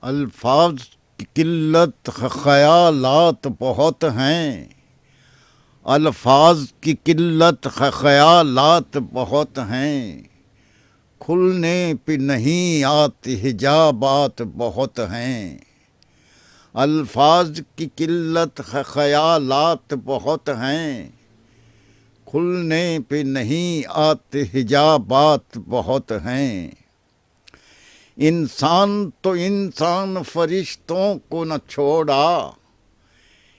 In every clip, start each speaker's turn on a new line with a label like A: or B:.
A: الفاظ کی قلت خیالات بہت ہیں، الفاظ کی قلت خیالات بہت ہیں، کھلنے پہ نہیں آتے حجابات بہت ہیں۔ الفاظ کی قلت خیالات بہت ہیں، کھلنے پہ نہیں آتے حجابات بہت ہیں۔ انسان تو انسان فرشتوں کو نہ چھوڑا،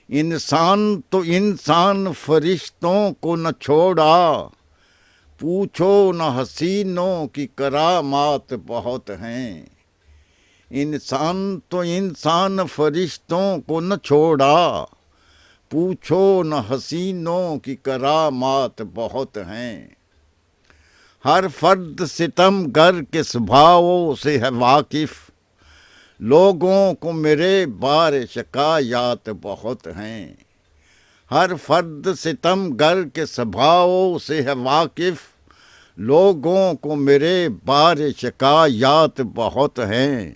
A: انسان تو انسان فرشتوں کو نہ چھوڑا، پوچھو نہ حسینوں کی کرامات بہت ہیں۔ انسان تو انسان فرشتوں کو نہ چھوڑا، پوچھو نہ حسینوں کی کرامات بہت ہیں۔ ہر فرد ستم گر کے سبھاؤں سے ہے واقف، لوگوں کو میرے بار شکایات بہت ہیں۔ ہر فرد ستم گر کے سبھاؤں سے ہے واقف، لوگوں کو میرے بار شکایات بہت ہیں۔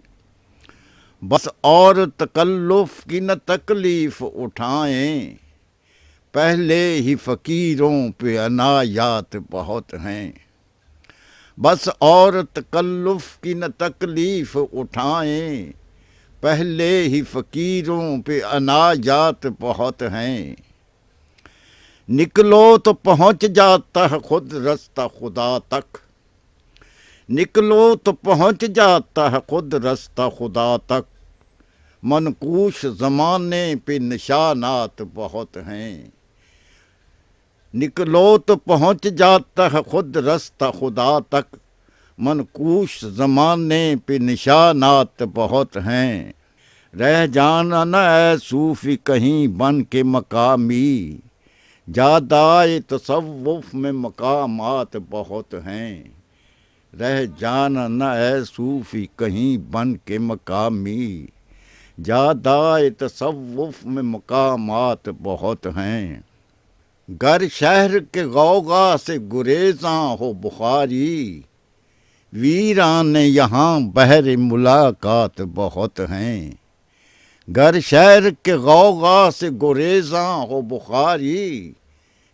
A: بس اور تکلف کی نہ تکلیف اٹھائیں، پہلے ہی فقیروں پہ عنایات بہت ہیں۔ بس اور تکلف کی نہ تکلیف اٹھائیں، پہلے ہی فقیروں پہ عنایات بہت ہیں۔ نکلو تو پہنچ جاتا ہے خود رستہ خدا تک، نکلو تو پہنچ جاتا ہے خود رستہ خدا تک، منقوش زمانے پہ نشانات بہت ہیں۔ نکلو تو پہنچ جاتا ہے خود رستہ خدا تک، منقوش زمانے پہ نشانات بہت ہیں۔ رہ جانا نہ اے صوفی کہیں بن کے مقامی، جادائے تصوف میں مقامات بہت ہیں۔ رہ جانا نہ اے صوفی کہیں بن کے مقامی، جادائے تصوف میں مقامات بہت ہیں۔ گر شہر کے غوغا سے گریزاں ہو بخاری، ویران یہاں بہر ملاقات بہت ہیں۔ گر شہر کے غوغا سے گریزاں ہو بخاری،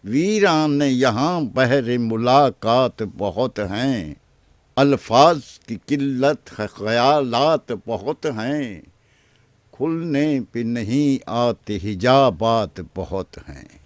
A: ویران یہاں بہر ملاقات بہت ہیں۔ الفاظ کی قلت ہے خیالات بہت ہیں، کھلنے پہ نہیں آتے حجابات بہت ہیں۔